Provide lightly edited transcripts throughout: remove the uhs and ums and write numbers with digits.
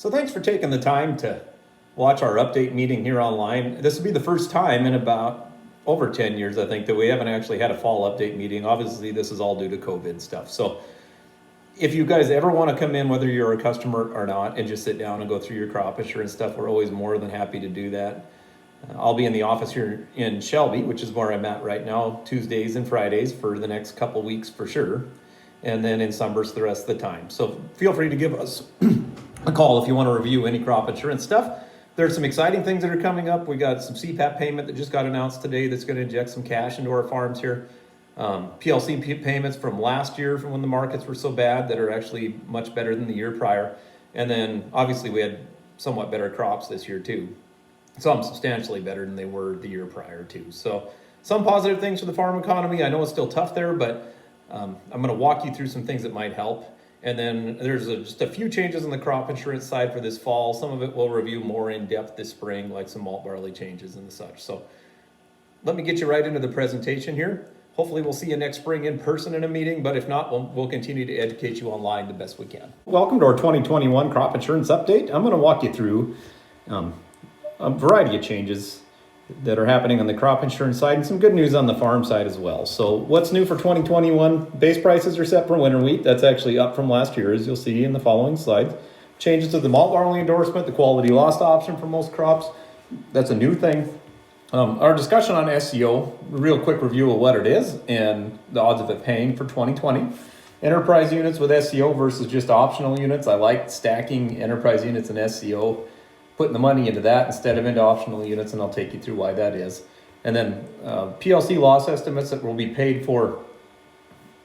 So thanks for taking the time to watch our update meeting here online. This will be the first time in about over 10 years, I think, that we haven't actually had a fall update meeting. Obviously, this is all due to COVID stuff. So if you guys ever want to come in, whether you're a customer or not, and just sit down and go through your crop insurance stuff, we're always more than happy to do that. I'll be in the office here in Shelby, which is where I'm at right now, Tuesdays and Fridays for the next couple weeks for sure. And then in Sunburst the rest of the time. So feel free to give us a call if you want to review any crop insurance stuff. There's some exciting things that are coming up. We got some CFAP payment that just got announced today that's going to inject some cash into our farms here. PLC payments from last year, from when the markets were so bad, that are actually much better than the year prior. And then obviously we had somewhat better crops this year too. Some substantially better than they were the year prior too. So some positive things for the farm economy. I know it's still tough there, but I'm going to walk you through some things that might help. And then there's just a few changes on the crop insurance side for this fall. Some of it we'll review more in depth this spring, like some malt barley changes and such. So let me get you right into the presentation here. Hopefully we'll see you next spring in person in a meeting, but if not, we'll continue to educate you online the best we can. Welcome to our 2021 crop insurance update. I'm going to walk you through a variety of changes that are happening on the crop insurance side and some good news on the farm side as well. So what's new for 2021? Base prices are set for winter wheat. That's actually up from last year, as you'll see in the following slides. Changes to the malt barley endorsement, the quality lost option for most crops. That's a new thing. Our discussion on SEO, real quick review of what it is and the odds of it paying for 2020. Enterprise units with SEO versus just optional units. I like stacking enterprise units and SEO, putting the money into that instead of into optional units, and I'll take you through why that is. And then PLC loss estimates that will be paid for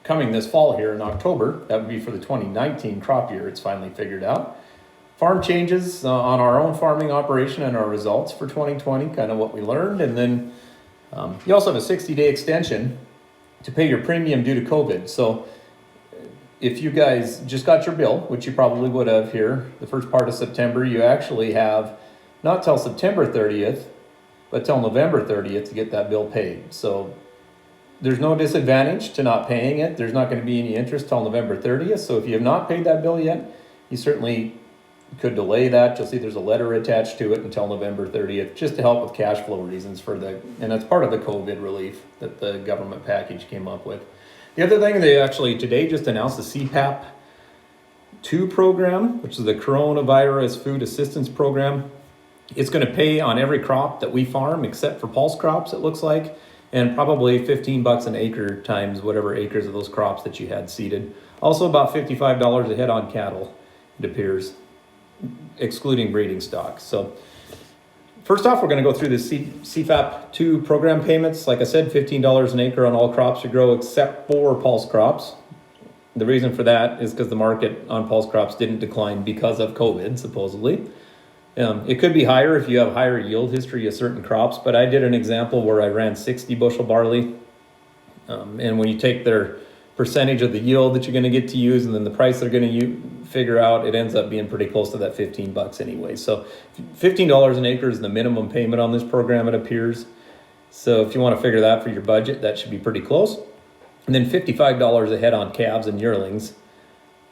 coming this fall here in October. That would be for the 2019 crop year. It's finally figured out. Farm changes on our own farming operation and our results for 2020, kind of what we learned. And then you also have a 60-day extension to pay your premium due to COVID. So if you guys just got your bill, which you probably would have here, the first part of September, you actually have not till September 30th, but till November 30th to get that bill paid. So there's no disadvantage to not paying it. There's not going to be any interest till November 30th. So if you have not paid that bill yet, you certainly could delay that. You'll see there's a letter attached to it until November 30th, just to help with cash flow reasons and that's part of the COVID relief that the government package came up with. The other thing, they actually today just announced the CFAP 2 program, which is the Coronavirus Food Assistance Program. It's going to pay on every crop that we farm except for pulse crops, it looks like, and probably $15 an acre times whatever acres of those crops that you had seeded. Also about $55 a head on cattle, it appears, excluding breeding stock. So first off, we're going to go through the CFAP 2 program payments. Like I said, $15 an acre on all crops you grow except for pulse crops. The reason for that is because the market on pulse crops didn't decline because of COVID, supposedly. It could be higher if you have higher yield history of certain crops, but I did an example where I ran 60 bushel barley. And when you take their percentage of the yield that you're going to get to use and then the price they're going to figure out, it ends up being pretty close to that $15 anyway. So $15 an acre is the minimum payment on this program, it appears. So if you want to figure that for your budget, that should be pretty close. And then $55 a head on calves and yearlings,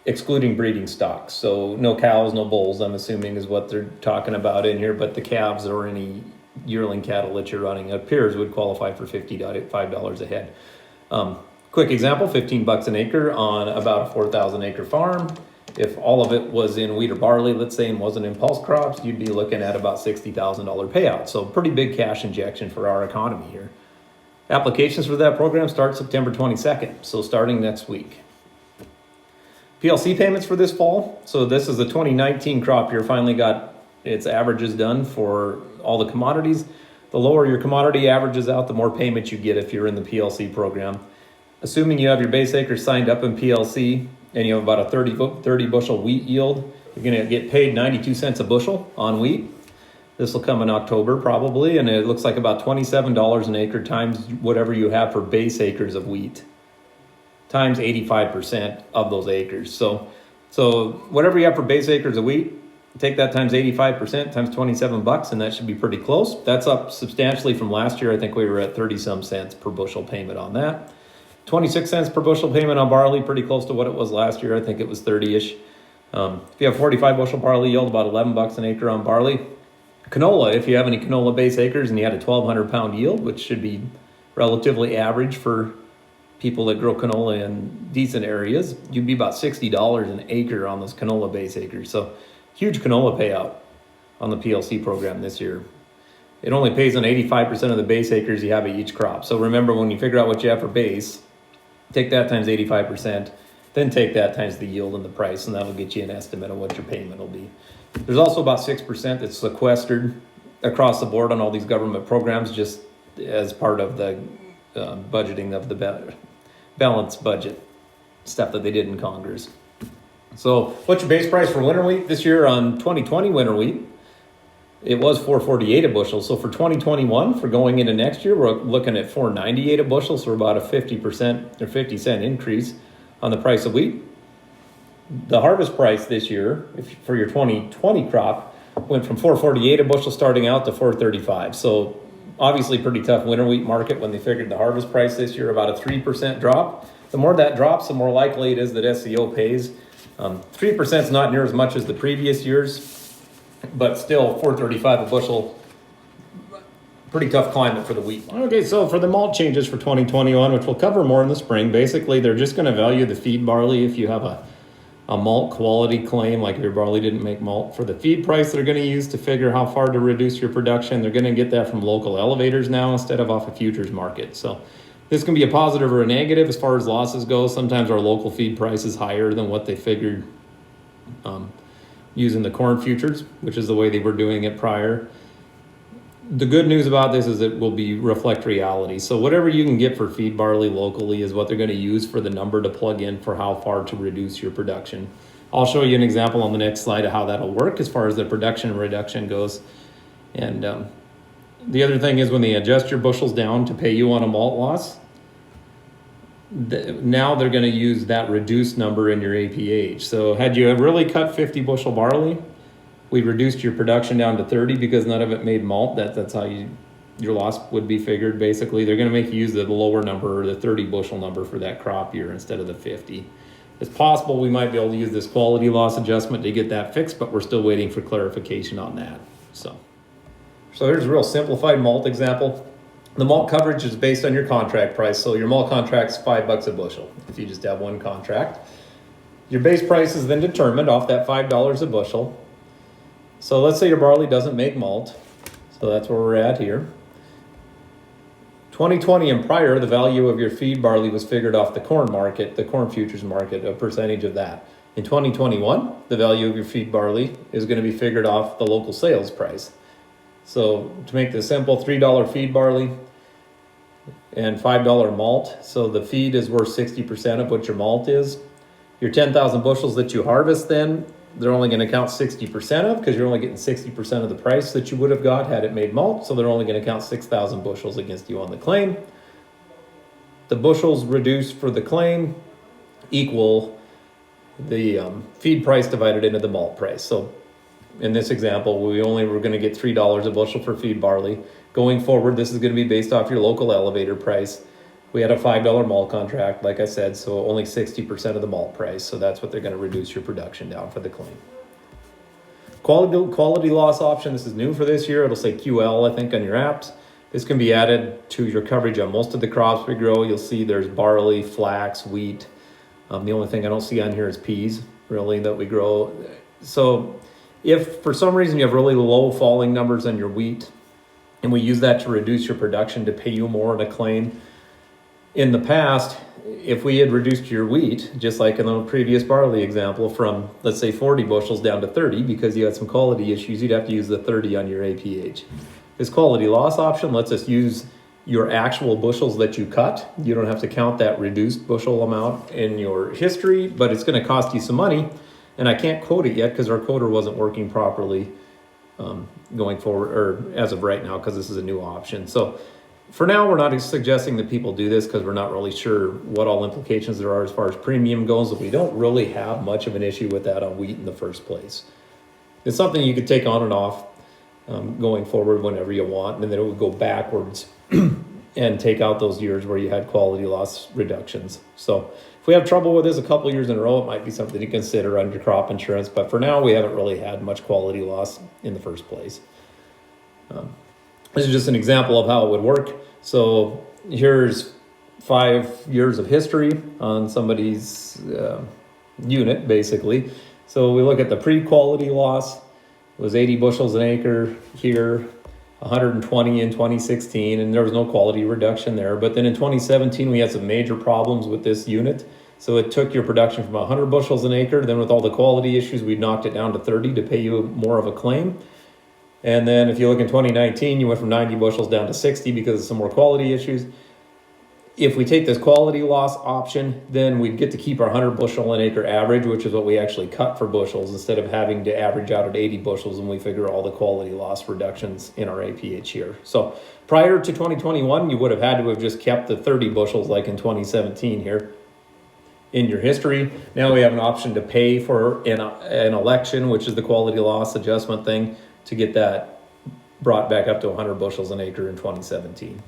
excluding breeding stocks. So no cows, no bulls, I'm assuming is what they're talking about in here, but the calves or any yearling cattle that you're running, it appears would qualify for $55 a head. Quick example, $15 an acre on about a 4,000 acre farm. If all of it was in wheat or barley, let's say, and wasn't in pulse crops, you'd be looking at about $60,000 payout. So pretty big cash injection for our economy here. Applications for that program start September 22nd, so starting next week. PLC payments for this fall. So this is the 2019 crop year, finally got its averages done for all the commodities. The lower your commodity averages out, the more payments you get if you're in the PLC program. Assuming you have your base acres signed up in PLC and you have about a 30 bushel wheat yield, you're going to get paid 92 cents a bushel on wheat. This will come in October probably, and it looks like about $27 an acre times whatever you have for base acres of wheat, times 85% of those acres. So whatever you have for base acres of wheat, take that times 85% times $27, and that should be pretty close. That's up substantially from last year. I think we were at 30 some cents per bushel payment on that. 26 cents per bushel payment on barley, pretty close to what it was last year. I think it was 30-ish. If you have 45 bushel barley yield, about $11 an acre on barley. Canola, if you have any canola base acres and you had a 1,200 pound yield, which should be relatively average for people that grow canola in decent areas, you'd be about $60 an acre on those canola base acres. So huge canola payout on the PLC program this year. It only pays on 85% of the base acres you have at each crop. So remember, when you figure out what you have for base, take that times 85%, then take that times the yield and the price, and that'll get you an estimate of what your payment will be. There's also about 6% that's sequestered across the board on all these government programs, just as part of the budgeting of the balanced budget stuff that they did in Congress. So what's your base price for winter wheat this year on 2020 winter wheat? It was $4.48 a bushel. So for 2021, for going into next year, we're looking at $4.98 a bushel. So we're about a 50% or 50 cent increase on the price of wheat. The harvest price this year, for your 2020 crop, went from $4.48 a bushel starting out to $4.35. So obviously pretty tough winter wheat market when they figured the harvest price this year, about a 3% drop. The more that drops, the more likely it is that SCO pays. 3% is not near as much as the previous years, but still $4.35 a bushel. Pretty tough climate for the wheat market. Okay, so for the malt changes for 2021, which we'll cover more in the spring, basically they're just going to value the feed barley if you have a malt quality claim, like if your barley didn't make malt. For the feed price they're going to use to figure how far to reduce your production, they're going to get that from local elevators now instead of off a futures market. So this can be a positive or a negative as far as losses go. Sometimes our local feed price is higher than what they figured using the corn futures, which is the way they were doing it prior. The good news about this is it will reflect reality. So whatever you can get for feed barley locally is what they're going to use for the number to plug in for how far to reduce your production. I'll show you an example on the next slide of how that'll work as far as the production reduction goes. And the other thing is when they adjust your bushels down to pay you on a malt loss, now they're going to use that reduced number in your APH. So had you really cut 50 bushel barley, we reduced your production down to 30 because none of it made malt. That's how your loss would be figured. Basically, they're going to make you use the lower number or the 30 bushel number for that crop year instead of the 50. It's possible we might be able to use this quality loss adjustment to get that fixed, but we're still waiting for clarification on that. So here's a real simplified malt example. The malt coverage is based on your contract price. So your malt contract's $5 a bushel if you just have one contract. Your base price is then determined off that $5 a bushel. So let's say your barley doesn't make malt. So that's where we're at here. 2020 and prior, the value of your feed barley was figured off the corn market, the corn futures market, a percentage of that. In 2021, the value of your feed barley is going to be figured off the local sales price. So to make this simple, $3 feed barley and $5 malt. So the feed is worth 60% of what your malt is. Your 10,000 bushels that you harvest then, they're only going to count 60% of, because you're only getting 60% of the price that you would have got had it made malt. So they're only going to count 6,000 bushels against you on the claim. The bushels reduced for the claim equal the feed price divided into the malt price. So in this example, we only were going to get $3 a bushel for feed barley. Going forward, this is going to be based off your local elevator price. We had a $5 malt contract, like I said, so only 60% of the malt price. So that's what they're going to reduce your production down for the claim. Quality loss option, this is new for this year. It'll say QL, I think, on your apps. This can be added to your coverage on most of the crops we grow. You'll see there's barley, flax, wheat. The only thing I don't see on here is peas, really, that we grow. So if for some reason you have really low falling numbers on your wheat, and we use that to reduce your production to pay you more on a claim, in the past, if we had reduced your wheat, just like in the previous barley example, from, let's say, 40 bushels down to 30, because you had some quality issues, you'd have to use the 30 on your APH. This quality loss option lets us use your actual bushels that you cut. You don't have to count that reduced bushel amount in your history, but it's going to cost you some money. And I can't quote it yet because our coder wasn't working properly going forward, or as of right now, because this is a new option. So for now, we're not suggesting that people do this because we're not really sure what all implications there are as far as premium goes. We don't really have much of an issue with that on wheat in the first place. It's something you could take on and off going forward whenever you want, and then it would go backwards and take out those years where you had quality loss reductions. So if we have trouble with this a couple years in a row, it might be something to consider under crop insurance. But for now, we haven't really had much quality loss in the first place. This is just an example of how it would work. So here's 5 years of history on somebody's unit, basically. So we look at the pre-quality loss. It was 80 bushels an acre here, 120 in 2016, and there was no quality reduction there. But then in 2017, we had some major problems with this unit. So it took your production from 100 bushels an acre. Then with all the quality issues, we knocked it down to 30 to pay you more of a claim. And then if you look in 2019, you went from 90 bushels down to 60 because of some more quality issues. If we take this quality loss option, then we'd get to keep our 100 bushel an acre average, which is what we actually cut for bushels, instead of having to average out at 80 bushels when we figure all the quality loss reductions in our APH here. So prior to 2021, you would have had to have just kept the 30 bushels like in 2017 here in your history. Now we have an option to pay for an election, which is the quality loss adjustment thing, to get that brought back up to 100 bushels an acre in 2017.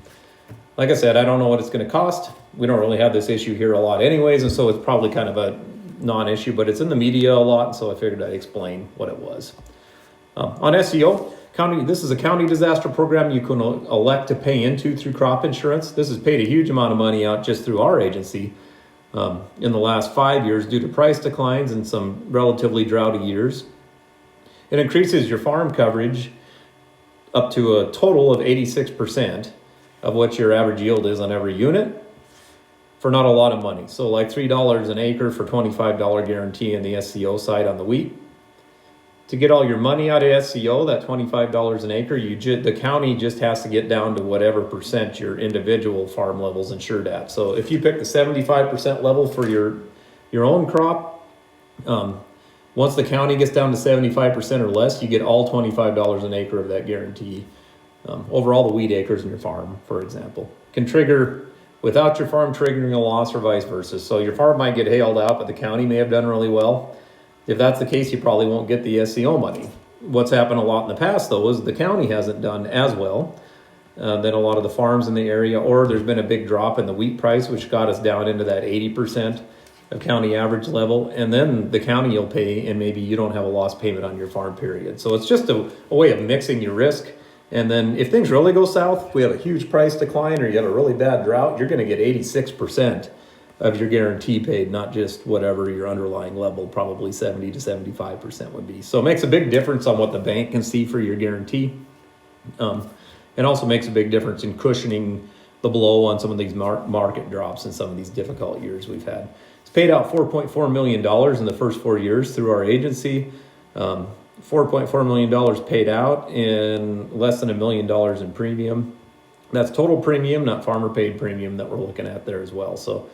Like I said, I don't know what it's going to cost. We don't really have this issue here a lot anyways, and so it's probably kind of a non-issue, but it's in the media a lot, and so I figured I'd explain what it was. On SEO, this is a county disaster program you can elect to pay into through crop insurance. This has paid a huge amount of money out just through our agency in the last 5 years due to price declines and some relatively droughty years. It increases your farm coverage up to a total of 86% of what your average yield is on every unit for not a lot of money. So like $3 an acre for $25 guarantee in the SCO side on the wheat. To get all your money out of SCO, that $25 an acre, the county just has to get down to whatever percent your individual farm level's insured at. So if you pick the 75% level for your own crop, once the county gets down to 75% or less, you get all $25 an acre of that guarantee over all the wheat acres in your farm, for example. Can trigger without your farm triggering a loss or vice versa. So your farm might get hailed out, but the county may have done really well. If that's the case, you probably won't get the SCO money. What's happened a lot in the past, though, is the county hasn't done as well than a lot of the farms in the area, or there's been a big drop in the wheat price, which got us down into that 80% of county average level, and then the county will pay, and maybe you don't have a loss payment on your farm period. So it's just a way of mixing your risk. And then if things really go south, if we have a huge price decline or you have a really bad drought, you're going to get 86% of your guarantee paid, not just whatever your underlying level, probably 70 to 75% would be. So it makes a big difference on what the bank can see for your guarantee. It also makes a big difference in cushioning the blow on some of these market drops in some of these difficult years we've had. It's paid out $4.4 million in the first 4 years through our agency. $4.4 million paid out in less than $1 million in premium. That's total premium, not farmer paid premium that we're looking at there as well. So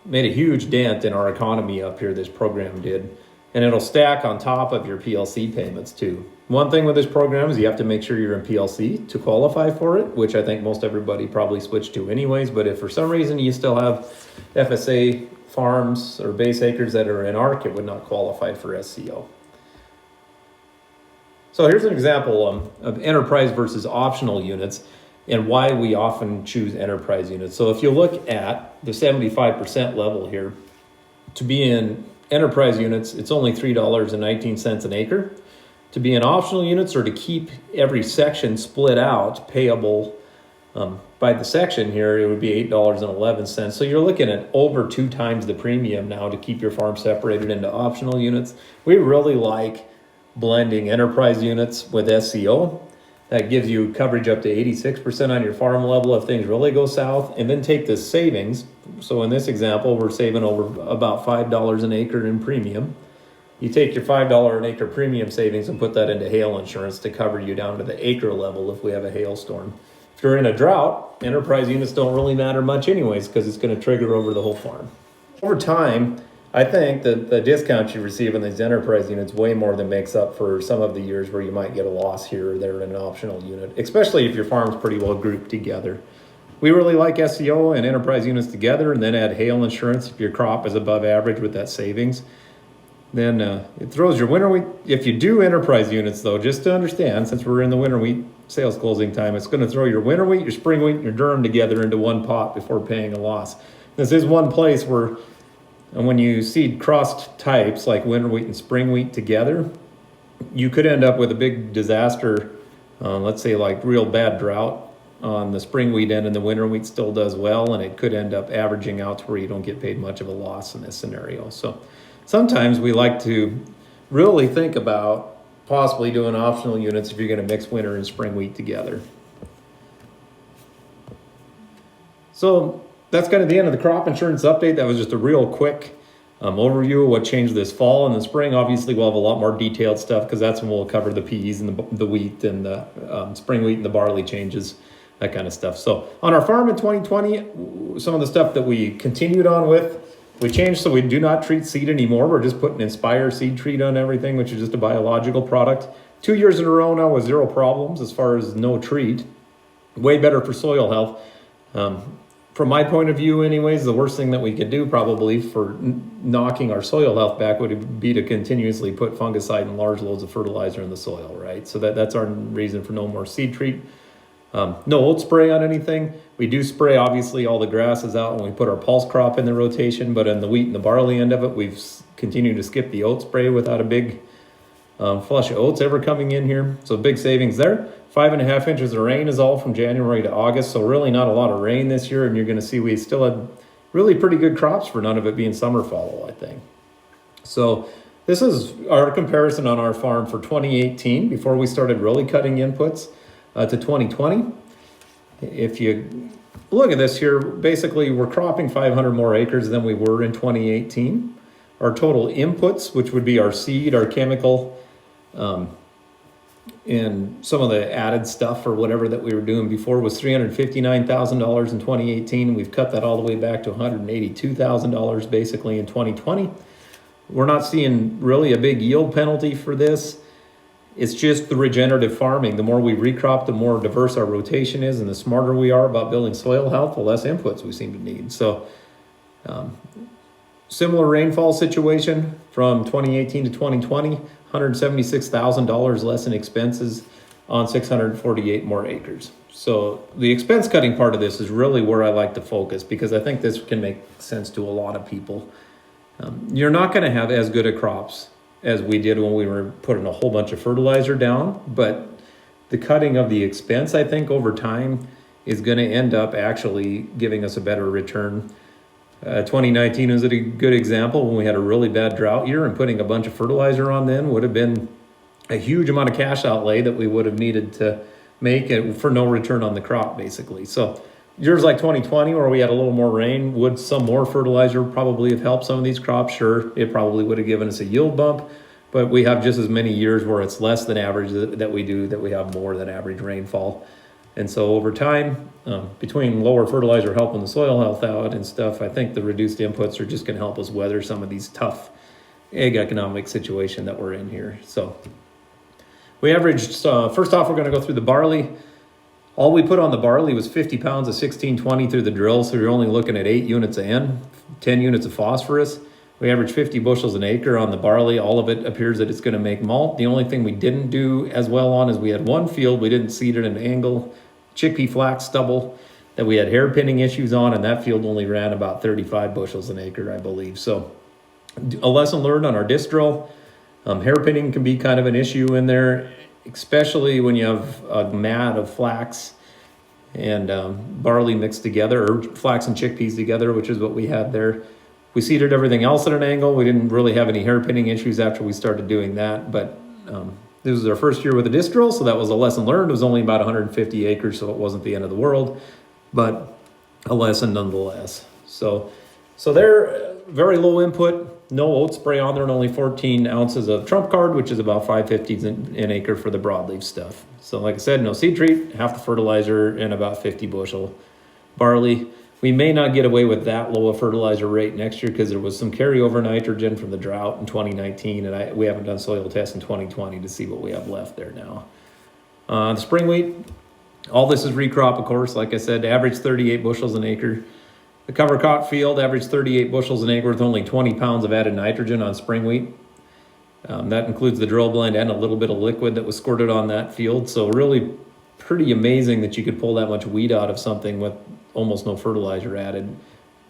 made a huge dent in our economy up here, this program did. And it'll stack on top of your PLC payments too. One thing with this program is you have to make sure you're in PLC to qualify for it, which I think most everybody probably switched to anyways. But if for some reason you still have FSA farms or base acres that are in ARC, it would not qualify for SCO. So here's an example of enterprise versus optional units and why we often choose enterprise units. So if you look at the 75% level here, to be in enterprise units, it's only $3.19 an acre. To be in optional units, or to keep every section split out payable by the section here, it would be $8.11. So you're looking at over 2 times the premium now to keep your farm separated into optional units. We really like blending enterprise units with SCO. That gives you coverage up to 86% on your farm level if things really go south, and then take the savings. So in this example, we're saving over about $5 an acre in premium. You take your $5 an acre premium savings and put that into hail insurance to cover you down to the acre level if we have a hailstorm. If you're in a drought, enterprise units don't really matter much anyways, because it's going to trigger over the whole farm. Over time, I think that the discount you receive in these enterprise units way more than makes up for some of the years where you might get a loss here or there in an optional unit, especially if your farm's pretty well grouped together. We really like SCO and enterprise units together, and then add hail insurance if your crop is above average with that savings. then it throws your winter wheat. If you do enterprise units though, just to understand, since we're in the winter wheat sales closing time, it's going to throw your winter wheat, your spring wheat, and your durum together into one pot before paying a loss. This is one place where, and when you seed crossed types like winter wheat and spring wheat together, you could end up with a big disaster. Let's say like real bad drought on the spring wheat end, and the winter wheat still does well, and it could end up averaging out to where you don't get paid much of a loss in this scenario. So sometimes we like to really think about possibly doing optional units if you're going to mix winter and spring wheat together. So that's kind of the end of the crop insurance update. That was just a real quick overview of what changed this fall and the spring. Obviously, we'll have a lot more detailed stuff because that's when we'll cover the peas and the wheat and the spring wheat and the barley changes, that kind of stuff. So on our farm in 2020, some of the stuff that we continued on with, we changed so we do not treat seed anymore. We're just putting Inspire seed treat on everything, which is just a biological product. 2 years in a row now with zero problems as far as no treat. Way better for soil health. From my point of view anyways, the worst thing that we could do probably for knocking our soil health back would be to continuously put fungicide and large loads of fertilizer in the soil, right? So that's our reason for no more seed treat. No oat spray on anything. We do spray obviously all the grasses out when we put our pulse crop in the rotation, but in the wheat and the barley end of it, we've continued to skip the oat spray without a big flush of oats ever coming in here. So big savings there. 5.5 inches of rain is all from January to August, so really not a lot of rain this year, and you're going to see we still had really pretty good crops for none of it being summer fallow, I think. So this is our comparison on our farm for 2018 before we started really cutting inputs to 2020. If you look at this here, basically we're cropping 500 more acres than we were in 2018. Our total inputs, which would be our seed, our chemical, and some of the added stuff or whatever that we were doing before, was $359,000 in 2018. We've cut that all the way back to $182,000 basically in 2020. We're not seeing really a big yield penalty for this. It's just the regenerative farming. The more we recrop, the more diverse our rotation is, and the smarter we are about building soil health, the less inputs we seem to need. So similar rainfall situation from 2018 to 2020, $176,000 less in expenses on 648 more acres. So the expense cutting part of this is really where I like to focus, because I think this can make sense to a lot of people. You're not going to have as good a crops as we did when we were putting a whole bunch of fertilizer down, but the cutting of the expense, I think over time, is going to end up actually giving us a better return. 2019 is a good example when we had a really bad drought year, and putting a bunch of fertilizer on then would have been a huge amount of cash outlay that we would have needed to make it for no return on the crop basically. So years like 2020 where we had a little more rain, would some more fertilizer probably have helped some of these crops? Sure, it probably would have given us a yield bump, but we have just as many years where it's less than average that we have more than average rainfall. And so over time, between lower fertilizer helping the soil health out and stuff, I think the reduced inputs are just going to help us weather some of these tough ag economic situation that we're in here. So we averaged, first off, we're going to go through the barley. All we put on the barley was 50 pounds of 1620 through the drill, so you're only looking at 8 units of N, 10 units of phosphorus. We averaged 50 bushels an acre on the barley. All of it appears that it's going to make malt. The only thing we didn't do as well on is we had one field, we didn't seed it in an angle, chickpea flax stubble that we had hairpinning issues on, and that field only ran about 35 bushels an acre, I believe. So a lesson learned on our disc drill. Hairpinning can be kind of an issue in there, especially when you have a mat of flax and barley mixed together, or flax and chickpeas together, which is what we had there. We seeded everything else at an angle. We didn't really have any hairpinning issues after we started doing that, but this was our first year with a disc drill, so that was a lesson learned. It was only about 150 acres, so it wasn't the end of the world, but a lesson nonetheless. So they're very low input, no oat spray on there, and only 14 ounces of trump card, which is about 550 an acre for the broadleaf stuff. So like I said, no seed treat, half the fertilizer, and about 50 bushel barley. We may not get away with that low a fertilizer rate next year because there was some carryover nitrogen from the drought in 2019, and we haven't done soil tests in 2020 to see what we have left there now. The spring wheat, all this is recrop, of course. Like I said, average 38 bushels an acre. The cover crop field averaged 38 bushels an acre with only 20 pounds of added nitrogen on spring wheat. That includes the drill blend and a little bit of liquid that was squirted on that field. So really pretty amazing that you could pull that much weed out of something with almost no fertilizer added.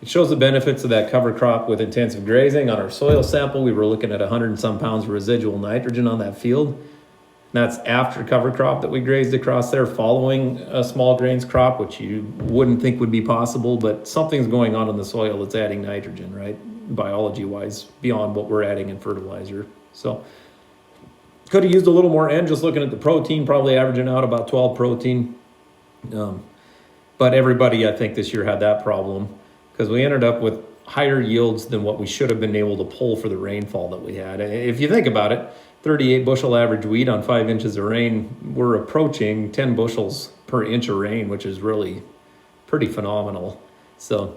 It shows the benefits of that cover crop with intensive grazing. On our soil sample, we were looking at 100 and some pounds of residual nitrogen on that field. That's after cover crop that we grazed across there following a small grains crop, which you wouldn't think would be possible, but something's going on in the soil that's adding nitrogen, right? Biology wise, beyond what we're adding in fertilizer. So could have used a little more N, just looking at the protein, probably averaging out about 12 protein. But everybody, I think, this year had that problem because we ended up with higher yields than what we should have been able to pull for the rainfall that we had. If you think about it, 38 bushel average wheat on 5 inches of rain, we're approaching 10 bushels per inch of rain, which is really pretty phenomenal. So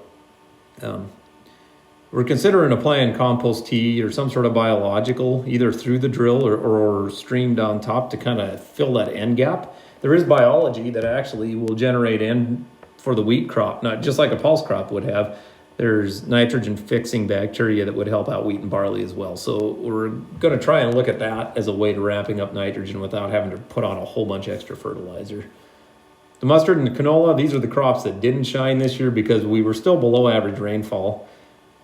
we're considering applying compost tea or some sort of biological, either through the drill or streamed on top to kind of fill that end gap. There is biology that actually will generate N for the wheat crop, not just like a pulse crop would have. There's nitrogen fixing bacteria that would help out wheat and barley as well. So we're going to try and look at that as a way to ramping up nitrogen without having to put on a whole bunch of extra fertilizer. The mustard and the canola, these are the crops that didn't shine this year because we were still below average rainfall.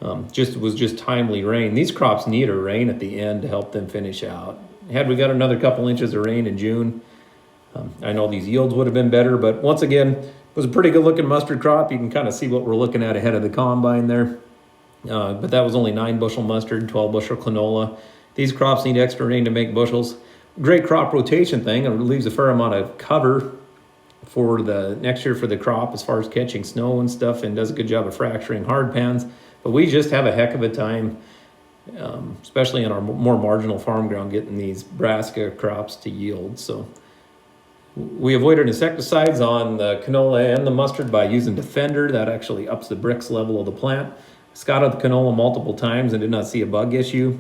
Was just timely rain. These crops need a rain at the end to help them finish out. Had we got another couple inches of rain in June, I know these yields would have been better, but once again, it was a pretty good looking mustard crop. You can kind of see what we're looking at ahead of the combine there. But that was only 9 bushel mustard, 12 bushel canola. These crops need extra rain to make bushels. Great crop rotation thing. It leaves a fair amount of cover for the next year for the crop as far as catching snow and stuff, and does a good job of fracturing hard pans. But we just have a heck of a time, especially in our more marginal farm ground, getting these brassica crops to yield. So we avoided insecticides on the canola and the mustard by using Defender. That actually ups the Brix level of the plant. Scouted the canola multiple times and did not see a bug issue.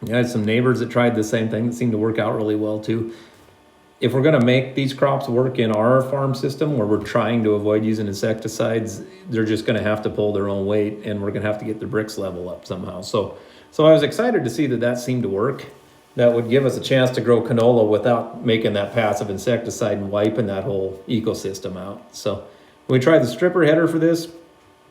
I had some neighbors that tried the same thing that seemed to work out really well too. If we're going to make these crops work in our farm system where we're trying to avoid using insecticides, they're just going to have to pull their own weight, and we're going to have to get the Brix level up somehow. So I was excited to see that seemed to work. That would give us a chance to grow canola without making that passive insecticide and wiping that whole ecosystem out. So we tried the stripper header for this.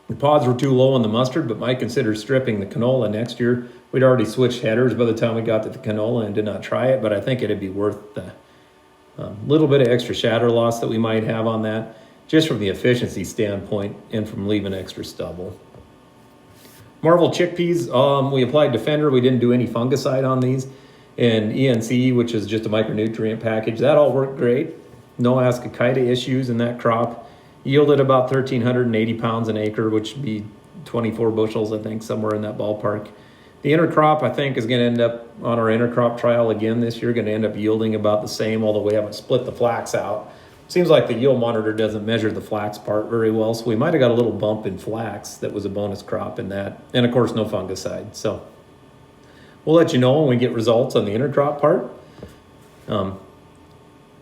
The pods were too low on the mustard, but might consider stripping the canola next year. We'd already switched headers by the time we got to the canola and did not try it, but I think it'd be worth the little bit of extra shatter loss that we might have on that, just from the efficiency standpoint and from leaving extra stubble. Marvel chickpeas, we applied Defender. We didn't do any fungicide on these. And ENC, which is just a micronutrient package, that all worked great. No ascochyta issues in that crop. Yielded about 1,380 pounds an acre, which would be 24 bushels, I think, somewhere in that ballpark. The intercrop, I think, is going to end up on our intercrop trial again this year, going to end up yielding about the same, although we haven't split the flax out. Seems like the yield monitor doesn't measure the flax part very well, so we might have got a little bump in flax that was a bonus crop in that. And, of course, no fungicide. So we'll let you know when we get results on the intercrop part.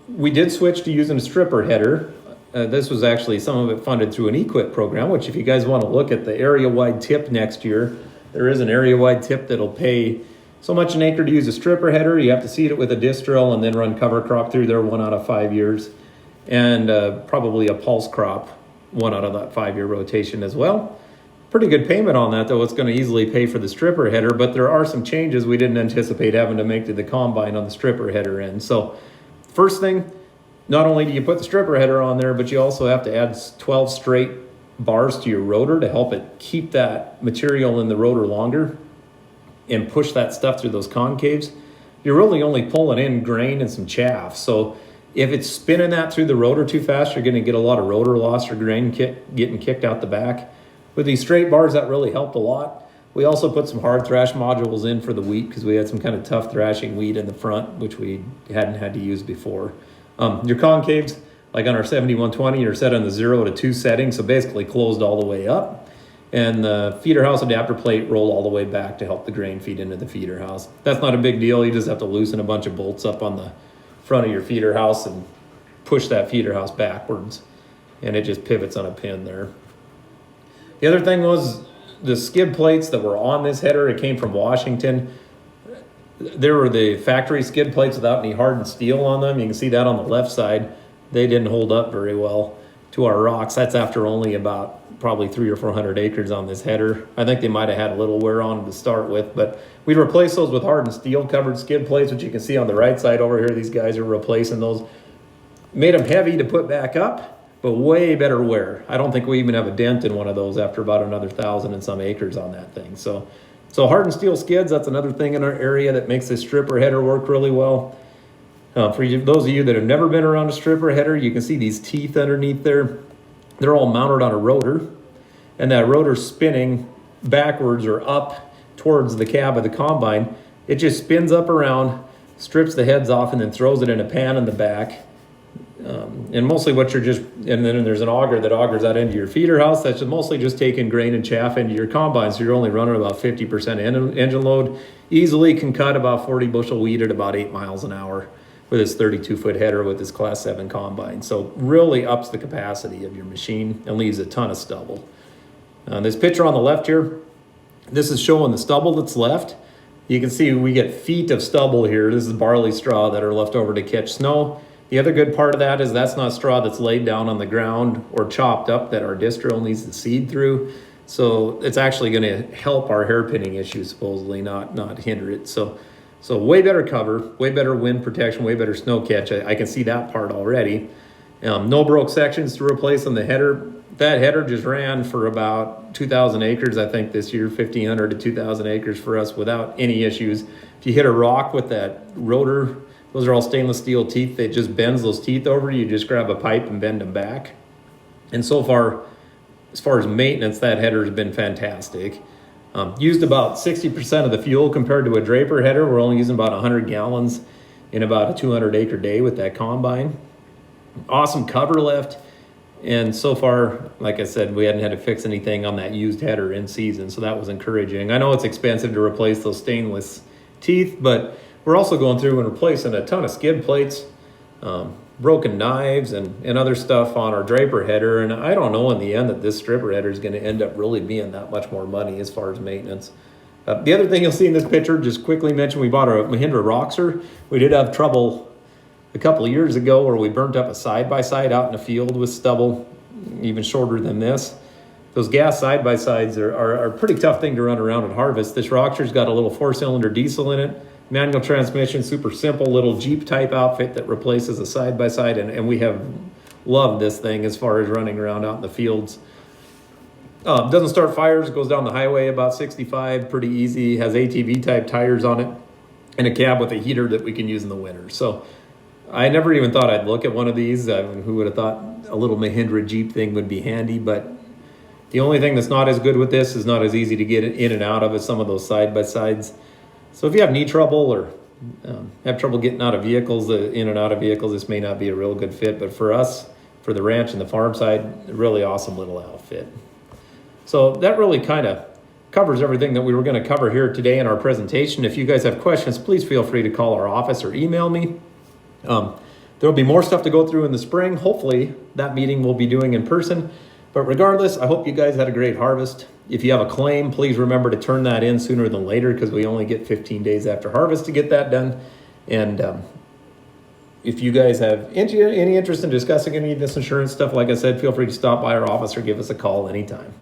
We did switch to using a stripper header. This was actually some of it funded through an equip program, which if you guys want to look at the area-wide tip next year, there is an area-wide tip that'll pay so much an acre to use a stripper header. You have to seed it with a disc drill and then run cover crop through there 1 out of 5 years. And probably a pulse crop 1 out of that 5-year rotation as well. Pretty good payment on that, though. It's going to easily pay for the stripper header, but there are some changes we didn't anticipate having to make to the combine on the stripper header end. So first thing, not only do you put the stripper header on there, but you also have to add 12 straight bars to your rotor to help it keep that material in the rotor longer and push that stuff through those concaves. You're really only pulling in grain and some chaff. So if it's spinning that through the rotor too fast, you're going to get a lot of rotor loss or grain getting kicked out the back. With these straight bars, that really helped a lot. We also put some hard thrash modules in for the wheat because we had some kind of tough thrashing wheat in the front, which we hadn't had to use before. Your concaves, like on our 7120, are set on the 0 to 2 setting, so basically closed all the way up. And the feeder house adapter plate rolled all the way back to help the grain feed into the feeder house. That's not a big deal. You just have to loosen a bunch of bolts up on the front of your feeder house and push that feeder house backwards. And it just pivots on a pin there. The other thing was the skid plates that were on this header. It came from Washington. There were the factory skid plates without any hardened steel on them. You can see that on the left side. They didn't hold up very well to our rocks. That's after only about probably 300 or 400 acres on this header. I think they might have had a little wear on them to start with, but we replaced those with hardened steel covered skid plates, which you can see on the right side over here. These guys are replacing those. Made them heavy to put back up, but way better wear. I don't think we even have a dent in one of those after about another 1,000 and some acres on that thing. So hardened steel skids, that's another thing in our area that makes this stripper header work really well. For those of you that have never been around a stripper header, you can see these teeth underneath there. They're all mounted on a rotor, and that rotor spinning backwards or up towards the cab of the combine. It just spins up around, strips the heads off, and then throws it in a pan in the back. And mostly what you're and then there's an auger that augers that into your feeder house. That's mostly just taking grain and chaff into your combine. So you're only running about 50% engine load. Easily can cut about 40 bushel wheat at about 8 miles an hour with this 32-foot header with this Class 7 combine. So really ups the capacity of your machine and leaves a ton of stubble. This picture on the left here, this is showing the stubble that's left. You can see we get feet of stubble here. This is barley straw that are left over to catch snow. The other good part of that is that's not straw that's laid down on the ground or chopped up that our disc drill needs to seed through. So it's actually going to help our hairpinning issue, supposedly, not hinder it. So way better cover, way better wind protection, way better snow catch. I can see that part already. No broke sections to replace on the header. That header just ran for about 2,000 acres, I think, this year, 1,500 to 2,000 acres for us without any issues. If you hit a rock with that rotor, those are all stainless steel teeth. It just bends those teeth over. You just grab a pipe and bend them back. And so far, as far as maintenance, that header has been fantastic. Used about 60% of the fuel compared to a draper header. We're only using about 100 gallons in about a 200 acre day with that combine. Awesome cover lift. And so far, like I said, we hadn't had to fix anything on that used header in season. So that was encouraging. I know it's expensive to replace those stainless teeth, but we're also going through and replacing a ton of skid plates, broken knives, and other stuff on our draper header. And I don't know in the end that this stripper header is going to end up really being that much more money as far as maintenance. The other thing you'll see in this picture, just quickly mention, we bought a Mahindra Roxer. We did have trouble a couple of years ago where we burnt up a side-by-side out in the field with stubble, even shorter than this. Those gas side-by-sides are a pretty tough thing to run around and harvest. This Roxer's got a little 4-cylinder diesel in it. Manual transmission, super simple little Jeep type outfit that replaces a side-by-side, and we have loved this thing as far as running around out in the fields. Doesn't start fires, goes down the highway about 65, pretty easy, has ATV type tires on it, and a cab with a heater that we can use in the winter. So I never even thought I'd look at one of these. Who would have thought a little Mahindra Jeep thing would be handy, but the only thing that's not as good with this is not as easy to get in and out of as some of those side-by-sides. So if you have knee trouble or have trouble getting out of vehicles, in and out of vehicles, this may not be a real good fit. But for us, for the ranch and the farm side, a really awesome little outfit. So that really kind of covers everything that we were going to cover here today in our presentation. If you guys have questions, please feel free to call our office or email me. There will be more stuff to go through in the spring. Hopefully that meeting we'll be doing in person. But regardless, I hope you guys had a great harvest. If you have a claim, please remember to turn that in sooner than later because we only get 15 days after harvest to get that done. And if you guys have any interest in discussing any of this insurance stuff, like I said, feel free to stop by our office or give us a call anytime.